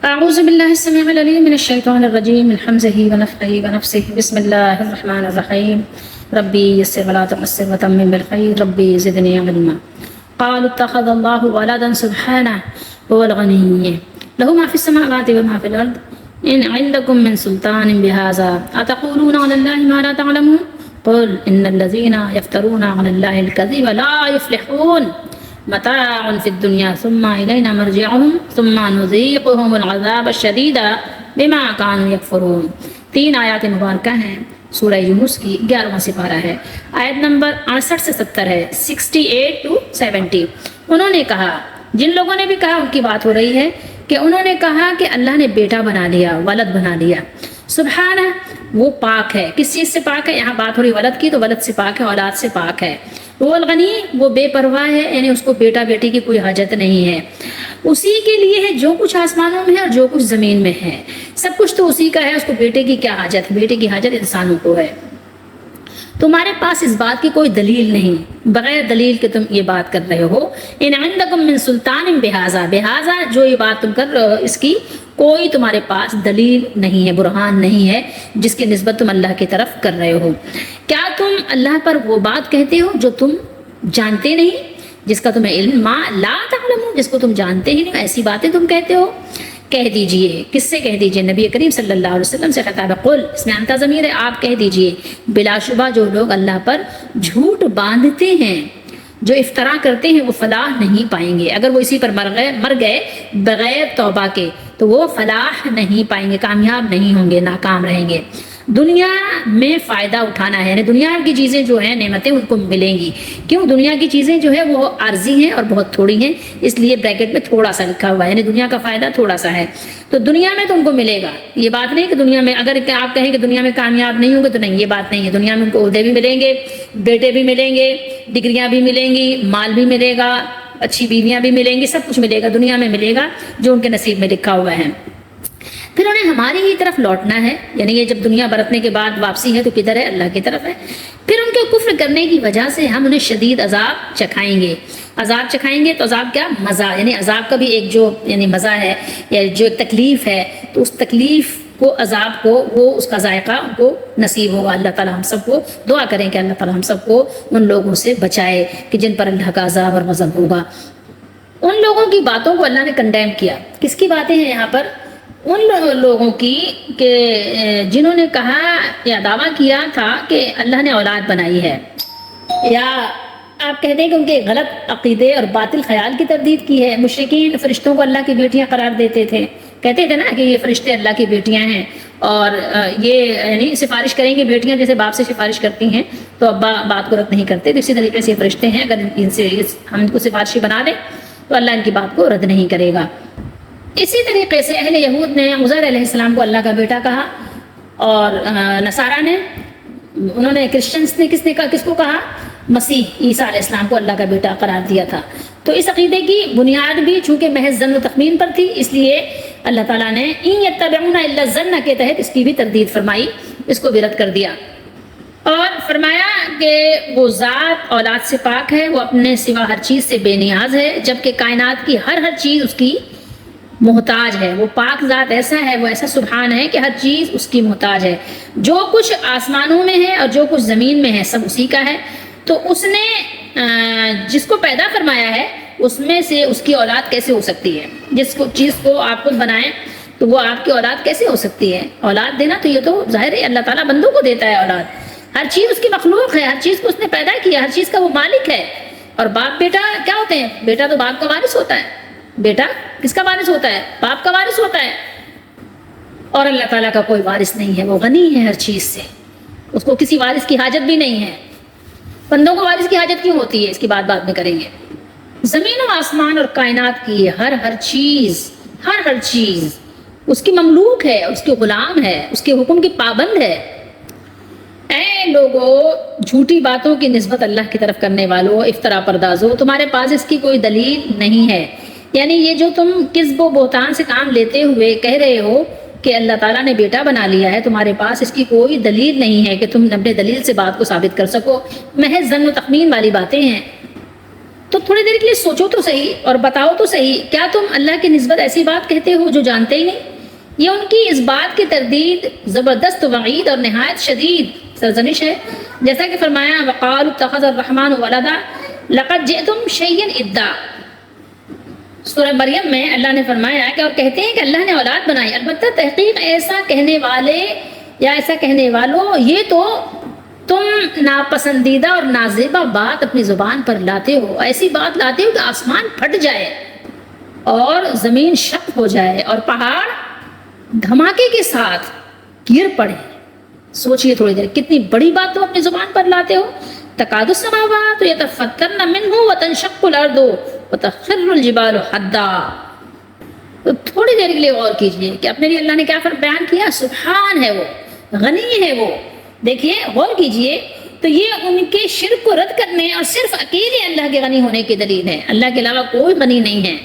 أعوذ بالله السميع العليم من الشيطان الرجيم من حمزه ونفخه ونفسه بسم الله الرحمن الرحيم ربي يسر ولا تعسر وتمم بالخير ربي زدني علما قالوا اتخذ الله ولدا سبحانه هو الغني له ما في السماوات وما في الأرض إن عندكم من سلطان بهذا أتقولون على الله ما لا تعلمون قل إن الذين يفترون على الله الكذب لا يفلحون متاع في الدنيا ثم إلينا مرجعهم ثم نذيقهم العذاب الشديد بما كانوا يكفرون. 3 آیات مبارکہ ہیں سورہ یونس کی 11واں سپارہ ہے. آیت نمبر 68 سے 70 ہے 68 to 70. انہوں نے کہا، جن لوگوں نے بھی کہا ان کی بات ہو رہی ہے کہ انہوں نے کہا کہ اللہ نے بیٹا بنا لیا، ولد بنا لیا. سبحانہ، وہ پاک ہے. کس چیز سے پاک ہے؟ یہاں بات ہو رہی ولد کی، تو ولد سے پاک ہے، اولاد سے پاک ہے. وہ الغنی، وہ بے پرواہ ہے، یعنی اس کو بیٹا بیٹی کی کوئی حاجت نہیں ہے. اسی کے لیے ہے جو کچھ آسمانوں میں ہے اور جو کچھ زمین میں ہے، سب کچھ تو اسی کا ہے. اس کو بیٹے کی کیا حاجت ہے؟ بیٹے کی حاجت انسانوں کو ہے. تمہارے پاس اس بات کی کوئی دلیل نہیں، بغیر دلیل کے تم یہ بات کر رہے ہو. ان عندکم من سلطان بہذا، بہذا جو یہ بات تم کر رہے ہو اس کی کوئی تمہارے پاس دلیل نہیں ہے، برہان نہیں ہے جس کی نسبت تم اللہ کی طرف کر رہے ہو. کیا تم اللہ پر وہ بات کہتے ہو جو تم جانتے نہیں، جس کا تمہیں علم ما لا تعلمون، جس کو تم جانتے ہی نہیں، ایسی باتیں تم کہتے ہو. کہہ دیجئے، کس سے کہہ دیجئے؟ نبی کریم صلی اللہ علیہ وسلم سے خطاب ہے. قل، اس میں انت ضمیر ہے، آپ کہہ دیجئے. بلا شبہ جو لوگ اللہ پر جھوٹ باندھتے ہیں، جو افطرا کرتے ہیں، وہ فلاح نہیں پائیں گے. اگر وہ اسی پر مر گئے بغیر توبہ کے تو وہ فلاح نہیں پائیں گے، کامیاب نہیں ہوں گے، ناکام رہیں گے. دنیا میں فائدہ اٹھانا ہے، یعنی دنیا کی چیزیں جو ہیں نعمتیں ان کو ملیں گی. کیوں؟ دنیا کی چیزیں جو ہے وہ عارضی ہیں اور بہت تھوڑی ہیں، اس لیے بریکٹ میں تھوڑا سا لکھا ہوا ہے، یعنی دنیا کا فائدہ تھوڑا سا ہے. تو دنیا میں تو ان کو ملے گا. یہ بات نہیں کہ دنیا میں اگر آپ کہیں کہ دنیا میں کامیاب نہیں ہوں گے تو نہیں، یہ بات نہیں ہے. دنیا میں ان کو عہدے بھی ملیں گے، بیٹے بھی ملیں گے، ڈگریاں بھی ملیں گی، مال بھی ملے گا، اچھی بیویاں بھی ملیں گی، سب کچھ ملے گا. دنیا میں ملے گا جو ان کے نصیب میں لکھا ہوا ہے. پھر انہیں ہماری ہی طرف لوٹنا ہے، یعنی یہ جب دنیا برتنے کے بعد واپسی ہے تو کدھر ہے؟ اللہ کی طرف ہے. پھر ان کے کفر کرنے کی وجہ سے ہم انہیں شدید عذاب چکھائیں گے. عذاب چکھائیں گے تو عذاب کیا؟ مزہ، یعنی عذاب کا بھی ایک جو یعنی مزہ ہے یا جو ایک تکلیف ہے، تو اس تکلیف کو، عذاب کو، وہ اس کا ذائقہ ان کو نصیب ہوگا. اللہ تعالیٰ ہم سب کو دعا کریں کہ اللہ تعالیٰ ہم سب کو ان لوگوں سے بچائے کہ جن پر اللہ کا عذاب اور غضب ہوگا. ان لوگوں کی باتوں کو اللہ نے کنڈیم کیا. کس کی باتیں ہیں یہاں پر؟ ان لوگوں کی کہ جنہوں نے کہا یا دعویٰ کیا تھا کہ اللہ نے اولاد بنائی ہے، یا آپ کہتے ہیں کہ ان کے غلط عقیدے اور باطل خیال کی تردید کی ہے. مشرکین فرشتوں کو اللہ کی بیٹیاں قرار دیتے تھے، کہتے تھے نا کہ یہ فرشتے اللہ کی بیٹیاں ہیں، اور یہ یعنی سفارش کریں گے، بیٹیاں جیسے باپ سے سفارش کرتی ہیں تو ابا بات کو رد نہیں کرتے، تو اسی طریقے سے یہ فرشتے ہیں، اگر ان سے ہم ان کو سفارشی بنا دیں تو اللہ ان کی بات کو رد نہیں کرے گا. اسی طریقے سے اہل یہود نے عزیر علیہ السلام کو اللہ کا بیٹا کہا، اور نصارہ نے، انہوں نے کرسچنس نے کس کو کہا؟ مسیح عیسیٰ علیہ السلام کو اللہ کا بیٹا قرار دیا تھا. تو اس عقیدے کی بنیاد بھی چونکہ محض ظن و تخمین پر تھی، اس لیے اللہ تعالیٰ نے ان یتبعون الا الظن کے تحت اس کی بھی تردید فرمائی، اس کو بھی رد کر دیا، اور فرمایا کہ وہ ذات اولاد سے پاک ہے، وہ اپنے سوا ہر چیز سے بے نیاز ہے، جبکہ کائنات کی ہر چیز اس کی محتاج ہے. وہ پاک ذات ایسا ہے، وہ ایسا سبحان ہے کہ ہر چیز اس کی محتاج ہے. جو کچھ آسمانوں میں ہے اور جو کچھ زمین میں ہے سب اسی کا ہے. تو اس نے جس کو پیدا فرمایا ہے اس میں سے اس کی اولاد کیسے ہو سکتی ہے؟ جس کو چیز کو آپ خود بنائیں تو وہ آپ کی اولاد کیسے ہو سکتی ہے؟ اولاد دینا تو یہ تو ظاہر ہے اللہ تعالیٰ بندوں کو دیتا ہے اولاد. ہر چیز اس کی مخلوق ہے، ہر چیز کو اس نے پیدا کیا، ہر چیز کا وہ مالک ہے. اور باپ بیٹا کیا ہوتے ہیں؟ بیٹا تو باپ کا وارث ہوتا ہے. بیٹا کس کا وارث ہوتا ہے؟ باپ کا وارث ہوتا ہے. اور اللہ تعالیٰ کا کوئی وارث نہیں ہے، وہ غنی ہے ہر چیز سے، اس کو کسی وارث کی حاجت بھی نہیں ہے. بندوں کو وارث کی حاجت کیوں ہوتی ہے؟ اس کی بات بعد میں کریں گے. زمین و آسمان اور کائنات کی ہر چیز اس کی مملوک ہے، اس کے غلام ہے، اس کے حکم کی پابند ہے. اے لوگوں، جھوٹی باتوں کی نسبت اللہ کی طرف کرنے والوں، افطرا پردازو، تمہارے پاس اس کی کوئی دلیل نہیں ہے. یعنی یہ جو تم کذب و بہتان سے کام لیتے ہوئے کہہ رہے ہو کہ اللہ تعالیٰ نے بیٹا بنا لیا ہے، تمہارے پاس اس کی کوئی دلیل نہیں ہے کہ تم اپنے دلیل سے بات کو ثابت کر سکو. محض ظن و تخمین والی باتیں ہیں. تو تھوڑی دیر کے لیے سوچو تو صحیح اور بتاؤ تو صحیح، کیا تم اللہ کی نسبت ایسی بات کہتے ہو جو جانتے ہی نہیں؟ یہ ان کی اس بات کی تردید زبردست وعید اور نہایت شدید سرزنش ہے، جیسا کہ فرمایا وقالوا اتخذ الرحمن ولدا لقد جئتم شيئا ادا۔ سورہ مریم میں اللہ نے فرمایا کہ اور کہتے ہیں کہ اللہ نے اولاد بنائی، البتہ تحقیق ایسا کہنے والے یا ایسا کہنے والوں، یہ تو تم ناپسندیدہ اور نازیبا بات اپنی زبان پر لاتے ہو، ایسی بات لاتے ہو کہ آسمان پھٹ جائے اور زمین شق ہو جائے اور پہاڑ دھماکے کے ساتھ گر پڑے۔ سوچئے تھوڑی دیر، کتنی بڑی بات تم اپنی زبان پر لاتے ہو۔ تکاد السماوات یتفطرن منہ وتنشق الارض وتخر الجبال حدا۔ تو تھوڑی دیر کے لیے غور کیجئے کہ اپنے لیے اللہ نے کیا بیان کیا، سبحان ہے وہ، غنی ہے وہ۔ دیکھیے غور کیجئے، تو یہ ان کے شرک کو رد کرنے اور صرف اکیلے اللہ کے غنی ہونے کی دلیل ہے۔ اللہ کے علاوہ کوئی غنی نہیں ہے،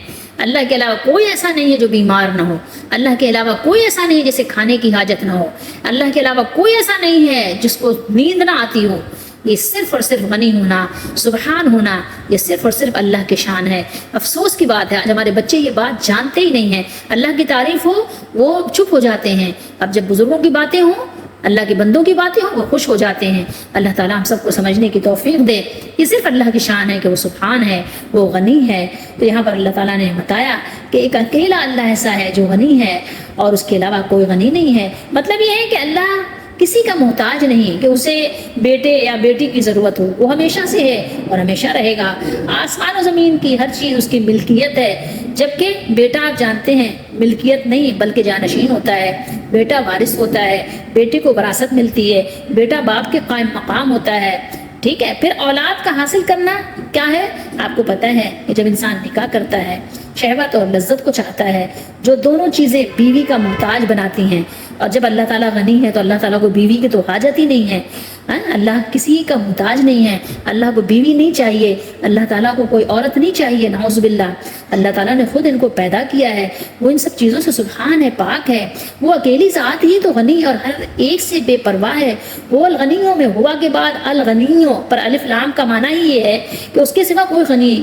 اللہ کے علاوہ کوئی ایسا نہیں ہے جو بیمار نہ ہو، اللہ کے علاوہ کوئی ایسا نہیں ہے جسے کھانے کی حاجت نہ ہو، اللہ کے علاوہ کوئی ایسا نہیں ہے جس کو نیند نہ آتی ہو۔ یہ صرف اور صرف غنی ہونا، سبحان ہونا، یہ صرف اور صرف اللہ کی شان ہے۔ افسوس کی بات ہے آج ہمارے بچے یہ بات جانتے ہی نہیں ہیں، اللہ کی تعریف ہو وہ چپ ہو جاتے ہیں، اب جب بزرگوں کی باتیں ہوں، اللہ کے بندوں کی باتیں ہوں، وہ خوش ہو جاتے ہیں۔ اللہ تعالیٰ ہم سب کو سمجھنے کی توفیق دے، یہ صرف اللہ کی شان ہے کہ وہ سبحان ہے، وہ غنی ہے۔ تو یہاں پر اللہ تعالیٰ نے بتایا کہ ایک اکیلا اللہ ایسا ہے جو غنی ہے اور اس کے علاوہ کوئی غنی نہیں ہے۔ مطلب یہ ہے کہ اللہ کسی کا محتاج نہیں کہ اسے بیٹے یا بیٹی کی ضرورت ہو، وہ ہمیشہ سے ہے اور ہمیشہ رہے گا۔ آسمان و زمین کی ہر چیز اس کی ملکیت ہے، جبکہ بیٹا آپ جانتے ہیں ملکیت نہیں بلکہ جانشین ہوتا ہے، بیٹا وارث ہوتا ہے، بیٹے کو وراثت ملتی ہے، بیٹا باپ کے قائم مقام ہوتا ہے، ٹھیک ہے۔ پھر اولاد کا حاصل کرنا کیا ہے، آپ کو پتہ ہے کہ جب انسان نکاح کرتا ہے، شہوت اور لذت کو چاہتا ہے، جو دونوں چیزیں بیوی کا محتاج بناتی ہیں، اور جب اللہ تعالیٰ غنی ہے تو اللہ تعالیٰ کو بیوی کی تو حاجت ہی نہیں ہے، اللہ کسی کا محتاج نہیں ہے، اللہ کو بیوی نہیں چاہیے، اللہ تعالیٰ کو کوئی عورت نہیں چاہیے، نعوذ باللہ۔ اللہ تعالیٰ نے خود ان کو پیدا کیا ہے، وہ ان سب چیزوں سے سبحان ہے، پاک ہے، وہ اکیلی ذات ہی تو غنی اور ہر ایک سے بے پرواہ ہے۔ وہ الغنیوں میں ہوا کے بعد الغنیوں پر الف لام کا معنی ہی یہ ہے کہ اس کے سوا کوئی غنی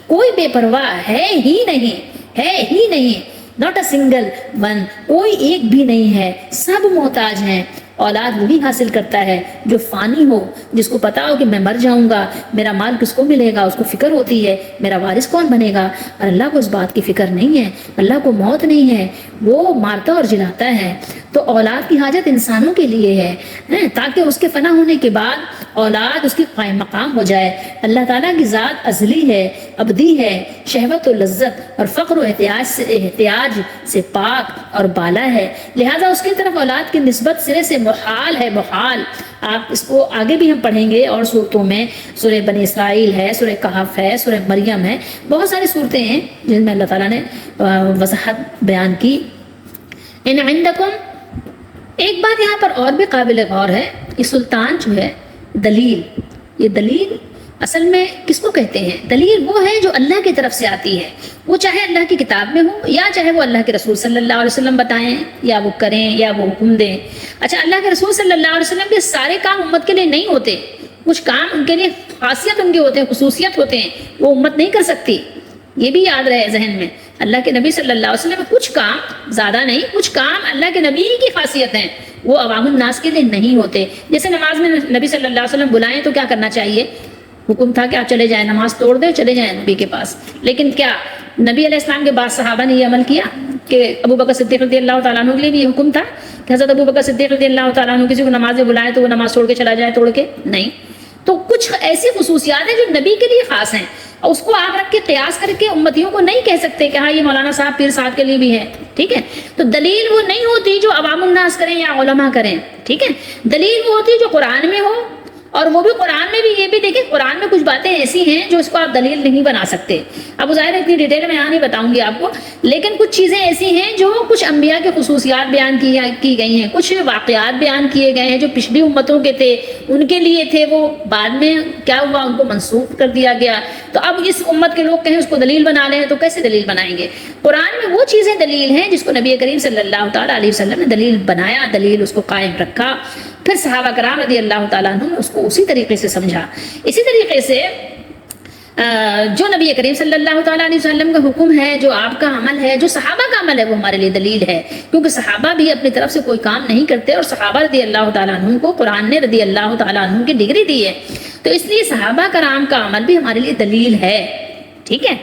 کوئی بے پرواہ ہے ہی نہیں، not a single one، کوئی ایک بھی نہیں ہے، سب محتاج ہیں۔ اولاد وہی حاصل کرتا ہے جو فانی ہو، جس کو پتا ہو کہ میں مر جاؤں گا، میرا مال کس کو ملے گا، اس کو فکر ہوتی ہے میرا وارث کون بنے گا۔ اور اللہ کو اس بات کی فکر نہیں ہے، اللہ کو موت نہیں ہے، وہ مارتا اور جلاتا ہے۔ تو اولاد کی حاجت انسانوں کے لیے ہے تاکہ اس کے فنا ہونے کے بعد اولاد اس کی قائم مقام ہو جائے۔ اللہ تعالیٰ کی ذات ازلی ہے، ابدی ہے، شہوت و لذت اور فقر و احتیاج سے پاک اور بالا ہے، لہٰذا اس کی طرف اولاد کی نسبت سرے سے محال ہے، محال۔ آپ اس کو آگے بھی ہم پڑھیں گے اور صورتوں میں، سورہ بنی اسرائیل ہے، سورہ کہف ہے، سورہ مریم ہے، بہت ساری صورتیں ہیں جن میں اللہ تعالیٰ نے وضاحت بیان کی۔ ان عندکم، ایک بات یہاں پر اور بھی قابل غور ہے، یہ سلطان جو ہے دلیل، یہ دلیل اصل میں کس کو کہتے ہیں؟ دلیل وہ ہے جو اللہ کی طرف سے آتی ہے، وہ چاہے اللہ کی کتاب میں ہو یا چاہے وہ اللہ کے رسول صلی اللہ علیہ وسلم بتائیں یا وہ کریں یا وہ حکم دیں۔ اچھا، اللہ کے رسول صلی اللہ علیہ وسلم کے سارے کام امت کے لیے نہیں ہوتے، کچھ کام ان کے لیے خاصیت ان کے ہوتے ہیں، خصوصیت ہوتے ہیں، وہ امت نہیں کر سکتی، یہ بھی یاد رہے ذہن میں۔ اللہ کے نبی صلی اللہ علیہ وسلم کچھ کام، زیادہ نہیں، کچھ کام اللہ کے نبی کی خاصیت ہیں، وہ عوام الناس کے لیے نہیں ہوتے۔ جیسے نماز میں نبی صلی اللہ علیہ وسلم بلائیں تو کیا کرنا چاہیے؟ حکم تھا کہ آپ چلے جائیں، نماز توڑ دیں، چلے جائیں نبی کے پاس۔ لیکن کیا نبی علیہ السلام کے بعد صحابہ نے یہ عمل کیا کہ ابو بکر صدیق رضی اللہ تعالیٰ عنہ کے لیے بھی یہ حکم تھا کہ حضرت ابو بکر صدیق رضی اللہ تعالیٰ عنہ کسی کو نماز میں بلائیں تو وہ نماز چھوڑ کے چلا جائے، توڑ کے نہیں۔ تو کچھ ایسی خصوصیات ہیں جو نبی کے لیے خاص ہیں، اور اس کو آپ رکھ کے قیاس کر کے امتیوں کو نہیں کہہ سکتے کہ ہاں یہ مولانا صاحب پیر صاحب کے لیے بھی ہے، ٹھیک ہے۔ تو دلیل وہ نہیں ہوتی جو عوام الناس کریں یا علماء کریں، ٹھیک ہے۔ دلیل وہ ہوتی جو قرآن میں ہو، اور وہ بھی قرآن میں بھی، یہ بھی دیکھیں قرآن میں کچھ باتیں ایسی ہیں جو اس کو آپ دلیل نہیں بنا سکتے۔ اب ظاہر ہے اتنی ڈیٹیل میں یہاں نہیں بتاؤں گی آپ کو، لیکن کچھ چیزیں ایسی ہیں جو کچھ انبیاء کے خصوصیات بیان کی گئی ہیں، کچھ واقعات بیان کیے گئے ہیں جو پچھلی امتوں کے تھے، ان کے لیے تھے، وہ بعد میں کیا ہوا، ان کو منسوخ کر دیا گیا۔ تو اب اس امت کے لوگ کہیں اس کو دلیل بنا لیں تو کیسے دلیل بنائیں گے؟ قرآن میں وہ چیزیں دلیل ہیں جس کو نبی کریم صلی اللہ تعالیٰ علیہ وسلم نے دلیل بنایا، دلیل اس کو قائم رکھا، پھر صحابہ کرام رضی اللہ تعالیٰ عنہ نے اس کو اسی طریقے سے سمجھا۔ اسی طریقے سے جو نبی کریم صلی اللہ تعالیٰ علیہ وسلم کا حکم ہے، جو آپ کا عمل ہے، جو صحابہ کا عمل ہے، وہ ہمارے لیے دلیل ہے، کیونکہ صحابہ بھی اپنی طرف سے کوئی کام نہیں کرتے، اور صحابہ رضی اللہ تعالیٰ عنہ کو قرآن نے رضی اللہ تعالیٰ عنہ کی ڈگری دی ہے، تو اس لیے صحابہ کرام کا عمل بھی ہمارے لیے دلیل ہے، ٹھیک ہے۔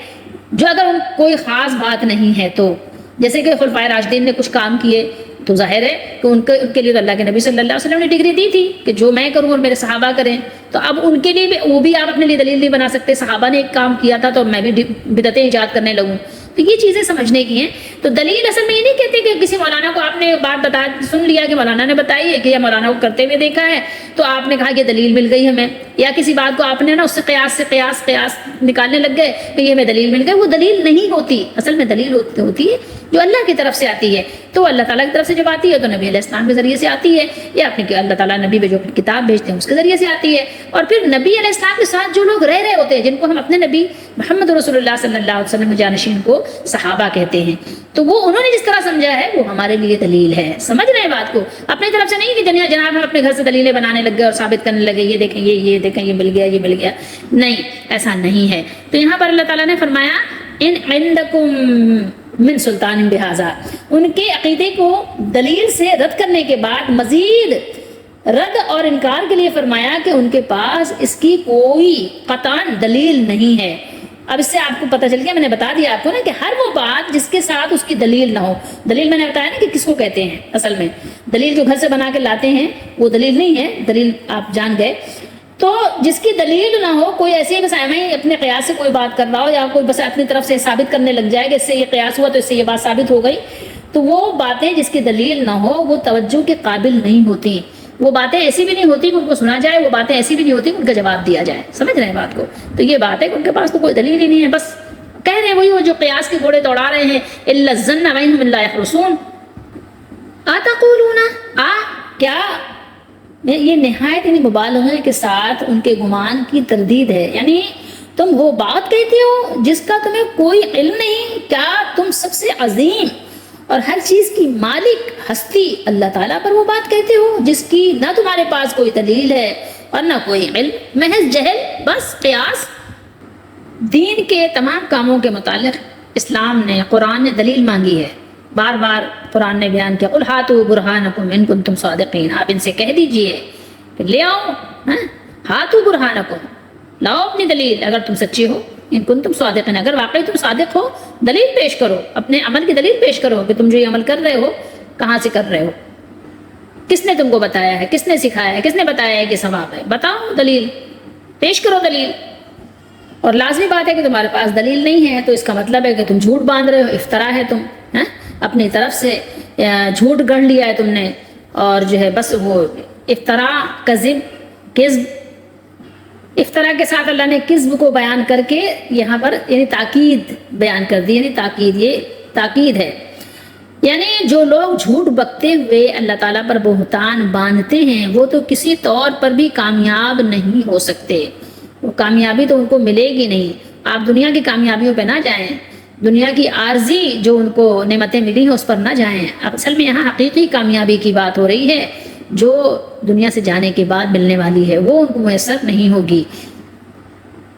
جو اگر ان کوئی خاص بات نہیں ہے تو جیسے کہ خلفائے راشدین نے کچھ کام کیے تو ظاہر ہے کہ ان کے لیے تو اللہ کے نبی صلی اللہ علیہ وسلم نے ڈگری دی تھی کہ جو میں کروں اور میرے صحابہ کریں، تو اب ان کے لیے بھی وہ بھی آپ اپنے لیے دلیل نہیں بنا سکتے، صحابہ نے ایک کام کیا تھا تو میں بھی بدعتیں ایجاد کرنے لگوں، تو یہ چیزیں سمجھنے کی ہیں۔ تو دلیل اصل میں یہ نہیں کہتے کہ کسی مولانا کو آپ نے بات بتا سن لیا کہ مولانا نے بتائی ہے کہ یا مولانا کو کرتے ہوئے دیکھا ہے تو آپ نے کہا کہ دلیل مل گئی ہمیں، یا کسی بات کو آپ نے نا اس سے قیاس نکالنے لگ گئے کہ یہ ہمیں دلیل مل گئی، وہ دلیل نہیں ہوتی، اصل میں دلیل ہوتی ہے جو اللہ کی طرف سے آتی ہے، تو اللہ تعالیٰ کی طرف سے جب آتی ہے تو نبی علیہ السلام کے ذریعے سے آتی ہے، یا اپنے اللہ تعالیٰ نبی پہ جو کتاب بھیجتے ہیں اس کے ذریعے سے آتی ہے، اور پھر نبی علیہ السلام کے ساتھ جو لوگ رہ رہے ہوتے ہیں، جن کو ہم اپنے نبی محمد رسول اللہ صلی اللہ علیہ وسلم جانشین کو صحابہ کہتے ہیں، تو وہ انہوں نے جس طرح سمجھا ہے وہ ہمارے لیے دلیل ہے۔ سمجھ رہے ہیں بات کو؟ اپنی طرف سے نہیں کہ جناب ہم اپنے گھر سے دلیلیں بنانے لگ گئے اور ثابت کرنے لگے، یہ دیکھیں یہ دیکھیں یہ مل گیا یہ مل گیا، نہیں، ایسا نہیں ہے۔ تو یہاں پر اللہ تعالیٰ نے فرمایا ان عندکم من سلطان بہذا، ان کے عقیدے کو دلیل سے رد کرنے کے بعد مزید رد اور انکار کے لیے فرمایا کہ ان کے پاس اس کی کوئی قطعاً دلیل نہیں ہے۔ اب اس سے آپ کو پتہ چل گیا، میں نے بتا دیا آپ کو نا کہ ہر وہ بات جس کے ساتھ اس کی دلیل نہ ہو، دلیل میں نے بتایا نا کہ کس کو کہتے ہیں، اصل میں دلیل جو گھر سے بنا کے لاتے ہیں وہ دلیل نہیں ہے، دلیل آپ جان گئے، تو جس کی دلیل نہ ہو، کوئی ایسی بس میں اپنے قیاس سے کوئی بات کر رہا ہو، یا کوئی بس اپنی طرف سے ثابت کرنے لگ جائے کہ اس سے یہ قیاس ہوا تو اس سے یہ بات ثابت ہو گئی، تو وہ باتیں جس کی دلیل نہ ہو وہ توجہ کے قابل نہیں ہوتی، وہ باتیں ایسی بھی نہیں ہوتی کہ ان کو سنا جائے، وہ باتیں ایسی بھی نہیں ہوتی کہ ان کا جواب دیا جائے۔ سمجھ رہے ہیں بات کو؟ تو یہ بات ہے کہ ان کے پاس تو کوئی دلیل ہی نہیں ہے، بس کہہ رہے ہیں وہی وہ جو قیاس کے گھوڑے دوڑا رہے ہیں، الا الظن وانهم لا يخرصون، اتقولون کیا یہ نہایت مبالغے کے ساتھ ان کے گمان کی تردید ہے، یعنی تم وہ بات کہتے ہو جس کا تمہیں کوئی علم نہیں، کیا تم سب سے عظیم اور ہر چیز کی مالک ہستی اللہ تعالیٰ پر وہ بات کہتے ہو جس کی نہ تمہارے پاس کوئی دلیل ہے اور نہ کوئی علم، محض جہل، بس قیاس۔ دین کے تمام کاموں کے متعلق اسلام نے، قرآن نے دلیل مانگی ہے، بار بار قرآن نے بیان کیا، قل ہاتوا برہانکم ان کنتم صادقین، آپ ان سے کہہ دیجئے کہ لے آؤ، ہاتوا برہانکم، لاؤ اپنی دلیل اگر تم سچے ہو، ان کنتم صادقین، اگر واقعی تم صادق ہو دلیل پیش کرو، اپنے عمل کی دلیل پیش کرو کہ تم جو یہ عمل کر رہے ہو کہاں سے کر رہے ہو، کس نے تم کو بتایا ہے، کس نے سکھایا ہے، کس نے بتایا ہے کہ ثواب ہے، بتاؤ دلیل پیش کرو دلیل۔ اور لازمی بات ہے کہ تمہارے پاس دلیل نہیں ہے تو اس کا مطلب ہے کہ تم جھوٹ باندھ رہے ہو، افطرا ہے، تم اپنی طرف سے جھوٹ گڑھ لیا ہے تم نے، اور جو ہے بس وہ افطرا، کذب، افطرا کے ساتھ اللہ نے کذب کو بیان کر کے یہاں پر یعنی تاکید بیان کر دی، یعنی تاکید، یہ تاکید ہے، یعنی جو لوگ جھوٹ بکتے ہوئے اللہ تعالیٰ پر بہتان باندھتے ہیں وہ تو کسی طور پر بھی کامیاب نہیں ہو سکتے، وہ کامیابی تو ان کو ملے گی نہیں۔ آپ دنیا کی کامیابیوں پہ نہ جائیں، دنیا کی عارضی جو ان کو نعمتیں ملی ہیں اس پر نہ جائیں، اصل میں یہاں حقیقی کامیابی کی بات ہو رہی ہے جو دنیا سے جانے کے بعد ملنے والی ہے، وہ ان کو میسر نہیں ہوگی۔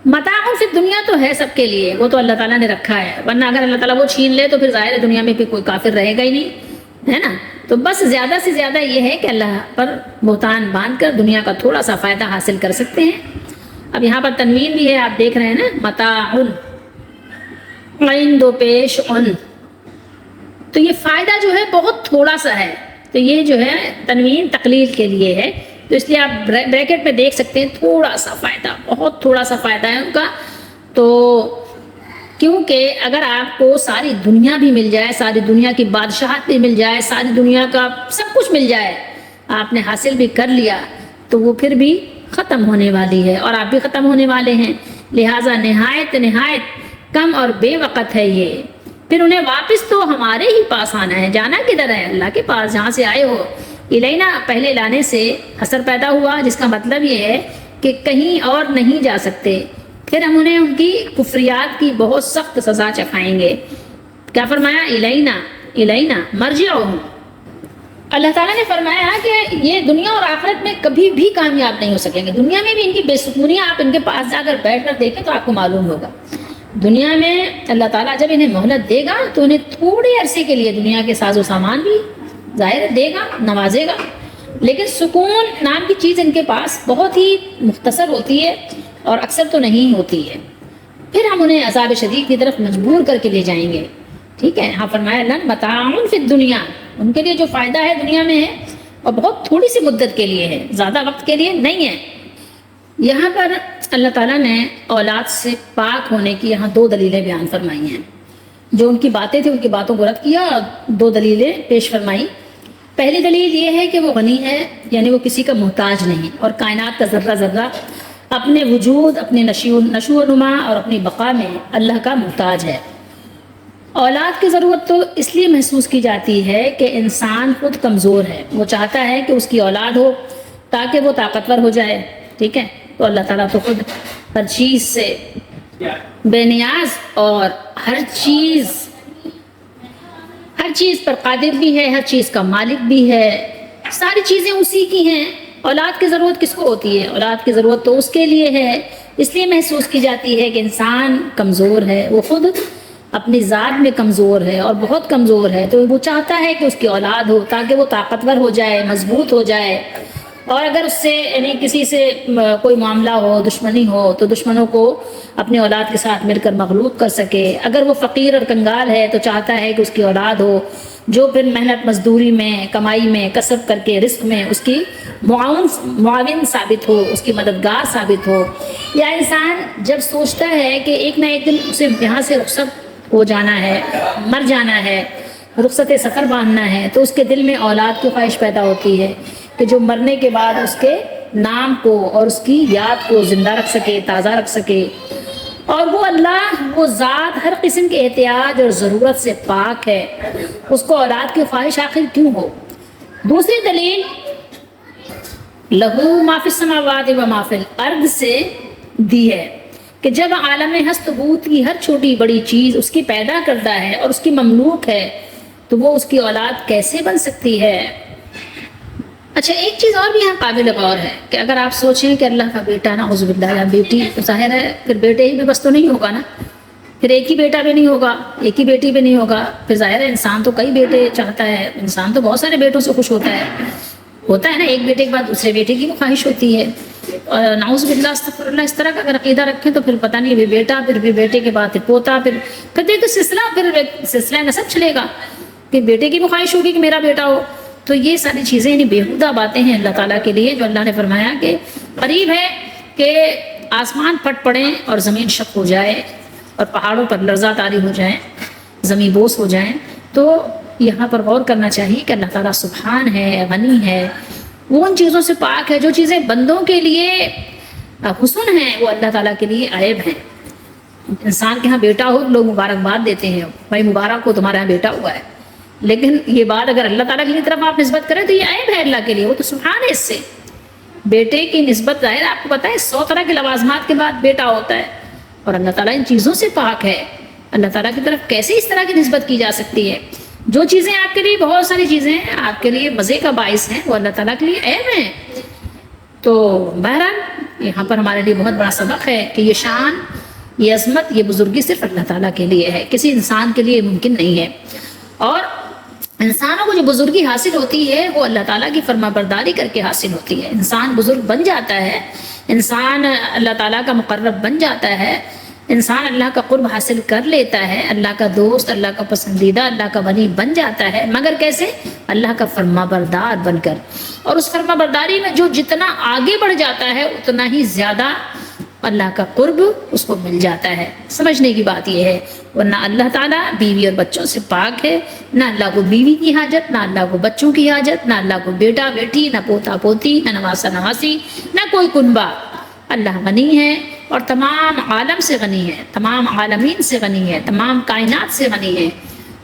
متاع فی دنیا تو ہے سب کے لیے، وہ تو اللہ تعالیٰ نے رکھا ہے، ورنہ اگر اللہ تعالیٰ وہ چھین لے تو پھر ظاہر ہے دنیا میں پھر کوئی کافر رہے گا ہی نہیں، ہے نا۔ تو بس زیادہ سے زیادہ یہ ہے کہ اللہ پر بہتان باندھ کر دنیا کا تھوڑا سا فائدہ حاصل کر سکتے ہیں۔ اب یہاں پر تنوین بھی ہے، آپ دیکھ رہے ہیں نا، متاع عین دو پیش ان، تو یہ فائدہ جو ہے بہت تھوڑا سا ہے، تو یہ جو ہے تنوین تقلیل کے لیے ہے، تو اس لیے آپ بریکٹ میں دیکھ سکتے ہیں تھوڑا سا فائدہ، بہت تھوڑا سا فائدہ ہے ان کا۔ تو کیونکہ اگر آپ کو ساری دنیا بھی مل جائے، ساری دنیا کی بادشاہت بھی مل جائے، ساری دنیا کا سب کچھ مل جائے، آپ نے حاصل بھی کر لیا تو وہ پھر بھی ختم ہونے والی ہے اور آپ بھی ختم ہونے والے ہیں، لہٰذا نہایت کم اور بے وقت ہے یہ، پھر انہیں واپس تو ہمارے ہی پاس آنا ہے۔ جانا کدھر ہے؟ اللہ کے پاس، جہاں سے آئے ہو۔ الینا پہلے لانے سے حسر پیدا ہوا، جس کا مطلب یہ ہے کہ کہیں اور نہیں جا سکتے، پھر ہم انہیں ان کی کفریات کی بہت سخت سزا چکھائیں گے۔ کیا فرمایا؟ الینا مرجعہم، اللہ تعالیٰ نے فرمایا کہ یہ دنیا اور آخرت میں کبھی بھی کامیاب نہیں ہو سکیں گے. دنیا میں بھی ان کی بے سکونیاں آپ ان کے پاس جا کر بیٹھ کر دیکھیں تو آپ کو معلوم ہوگا. دنیا میں اللہ تعالیٰ جب انہیں مہلت دے گا تو انہیں تھوڑے عرصے کے لیے دنیا کے ساز و سامان بھی ظاہر دے گا، نوازے گا، لیکن سکون نام کی چیز ان کے پاس بہت ہی مختصر ہوتی ہے اور اکثر تو نہیں ہوتی ہے. پھر ہم انہیں عذاب شدید کی طرف مجبور کر کے لے جائیں گے. ٹھیک ہے، یہاں فرمایا لن متاع فی الدنیا، ان کے لیے جو فائدہ ہے دنیا میں ہے اور بہت تھوڑی سی مدت کے لیے ہے، زیادہ وقت کے لیے نہیں ہے. یہاں پر اللہ تعالیٰ نے اولاد سے پاک ہونے کی یہاں 2 دلیلیں بیان فرمائی ہیں. جو ان کی باتیں تھیں ان کی باتوں کو رد کیا اور 2 دلیلیں پیش فرمائی. پہلی دلیل یہ ہے کہ وہ غنی ہے، یعنی وہ کسی کا محتاج نہیں، اور کائنات کا ذرہ ذرہ اپنے وجود، اپنے نشو و نما اور اپنی بقا میں اللہ کا محتاج ہے. اولاد کی ضرورت تو اس لیے محسوس کی جاتی ہے کہ انسان خود کمزور ہے، وہ چاہتا ہے کہ اس کی اولاد ہو تاکہ وہ طاقتور ہو جائے. ٹھیک ہے، تو اللہ تعالیٰ تو خود ہر چیز سے بے نیاز اور ہر چیز پر قادر بھی ہے، ہر چیز کا مالک بھی ہے، ساری چیزیں اسی کی ہیں. اولاد کی ضرورت کس کو ہوتی ہے؟ اولاد کی ضرورت تو اس کے لیے ہے، اس لیے محسوس کی جاتی ہے کہ انسان کمزور ہے، وہ خود اپنی ذات میں کمزور ہے اور بہت کمزور ہے، تو وہ چاہتا ہے کہ اس کی اولاد ہو تاکہ وہ طاقتور ہو جائے، مضبوط ہو جائے. اور اگر اس سے یعنی کسی سے کوئی معاملہ ہو، دشمنی ہو، تو دشمنوں کو اپنی اولاد کے ساتھ مل کر مغلوب کر سکے. اگر وہ فقیر اور کنگال ہے تو چاہتا ہے کہ اس کی اولاد ہو جو پھر محنت مزدوری میں، کمائی میں، کسب کر کے رزق میں اس کی معاون ثابت ہو، اس کی مددگار ثابت ہو. یا انسان جب سوچتا ہے کہ ایک نہ ایک دن اسے یہاں سے رخصت ہو جانا ہے، مر جانا ہے، رخصت سفر باندھنا ہے، تو اس کے دل میں اولاد کی خواہش پیدا ہوتی ہے کہ جو مرنے کے بعد اس کے نام کو اور اس کی یاد کو زندہ رکھ سکے، تازہ رکھ سکے. اور وہ اللہ، وہ ذات ہر قسم کے احتیاج اور ضرورت سے پاک ہے، اس کو اولاد کی خواہش آخر کیوں ہو؟ دوسری دلیل لہو ما فی السماوات و ما فی الارض سے دی ہے کہ جب عالم ہست بود کی ہر چھوٹی بڑی چیز اس کی پیدا کرتا ہے اور اس کی مملوک ہے تو وہ اس کی اولاد کیسے بن سکتی ہے؟ اچھا، ایک چیز اور بھی یہاں قابل غور ہے کہ اگر آپ سوچیں کہ اللہ کا بیٹا نعوذ باللہ یا بیٹی، تو ظاہر ہے پھر بیٹے ہی بھی بس تو نہیں ہوگا نا، پھر ایک ہی بیٹا بھی نہیں ہوگا، ایک ہی بیٹی بھی نہیں ہوگا. پھر ظاہر ہے انسان تو کئی بیٹے چاہتا ہے، انسان تو بہت سارے بیٹوں سے خوش ہوتا ہے نا، ایک بیٹے کے بعد دوسرے بیٹے کی بھی خواہش ہوتی ہے. اور نعوذ باللہ استغفر اللہ، اس طرح کا اگر عقیدہ رکھیں تو پھر پتہ نہیں، بیٹا، پھر بیٹے کے بعد پھر پوتا، پھر دیکھو سلسلہ نسب چلے گا کہ بیٹے کی بھی خواہش ہوگی کہ میرا بیٹا ہو. تو یہ ساری چیزیں یعنی بیہودہ باتیں ہیں اللہ تعالیٰ کے لیے، جو اللہ نے فرمایا کہ قریب ہے کہ آسمان پھٹ پڑیں اور زمین شق ہو جائے اور پہاڑوں پر لرزہ طاری ہو جائیں، زمین بوس ہو جائیں. تو یہاں پر غور کرنا چاہیے کہ اللہ تعالیٰ سبحان ہے، غنی ہے، وہ ان چیزوں سے پاک ہے جو چیزیں بندوں کے لیے حسن ہیں، وہ اللہ تعالیٰ کے لیے عیب ہیں. انسان کے ہاں بیٹا ہو لوگ مبارکباد دیتے ہیں، بھائی مبارک ہو تمہارا یہاں بیٹا ہوا ہے، لیکن یہ بات اگر اللہ تعالیٰ کی طرف آپ نسبت کریں تو یہ عیب ہے اللہ کے لیے. وہ تو سبحان ہے اس سے. بیٹے کی نسبت ظاہر آپ کو پتہ ہے 100 طرح کے لوازمات کے بعد بیٹا ہوتا ہے، اور اللہ تعالیٰ ان چیزوں سے پاک ہے. اللہ تعالیٰ کی طرف کیسے اس طرح کی نسبت کی جا سکتی ہے؟ جو چیزیں آپ کے لیے، بہت ساری چیزیں ہیں آپ کے لیے مزے کا باعث ہیں، وہ اللہ تعالیٰ کے لیے عیب ہیں. تو بہرحال یہاں پر ہمارے لیے بہت بڑا سبق ہے کہ یہ شان، یہ عظمت، یہ بزرگی صرف اللہ تعالیٰ کے لیے ہے، کسی انسان کے لیے ممکن نہیں ہے. اور انسانوں کو جو بزرگی حاصل ہوتی ہے وہ اللہ تعالیٰ کی فرما برداری کر کے حاصل ہوتی ہے. انسان بزرگ بن جاتا ہے، انسان اللہ تعالیٰ کا مقرب بن جاتا ہے، انسان اللہ کا قرب حاصل کر لیتا ہے، اللہ کا دوست، اللہ کا پسندیدہ، اللہ کا ولی بن جاتا ہے. مگر کیسے؟ اللہ کا فرما بردار بن کر. اور اس فرما برداری میں جو جتنا آگے بڑھ جاتا ہے اتنا ہی زیادہ اللہ کا قرب اس کو مل جاتا ہے. سمجھنے کی بات یہ ہے، ورنہ اللہ تعالیٰ بیوی اور بچوں سے پاک ہے. نہ اللہ کو بیوی کی حاجت، نہ اللہ کو بچوں کی حاجت، نہ اللہ کو بیٹا بیٹی، نہ پوتا پوتی، نہ نواسا نواسی، نہ کوئی کنبہ. اللہ غنی ہے اور تمام عالم سے غنی ہے، تمام عالمین سے غنی ہے، تمام کائنات سے غنی ہے.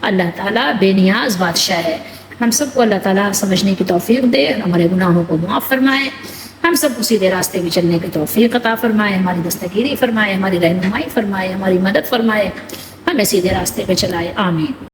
اللہ تعالیٰ بے نیاز بادشاہ ہے. ہم سب کو اللہ تعالیٰ سمجھنے کی توفیق دے، ہمارے گناہوں کو معاف فرمائے، ہم سب کو سیدھے راستے میں چلنے کی توفیق عطا فرمائے، ہماری دستگیری فرمائے، ہماری رہنمائی فرمائے، ہماری مدد فرمائے، ہمیں سیدھے راستے پہ چلائے. آمین.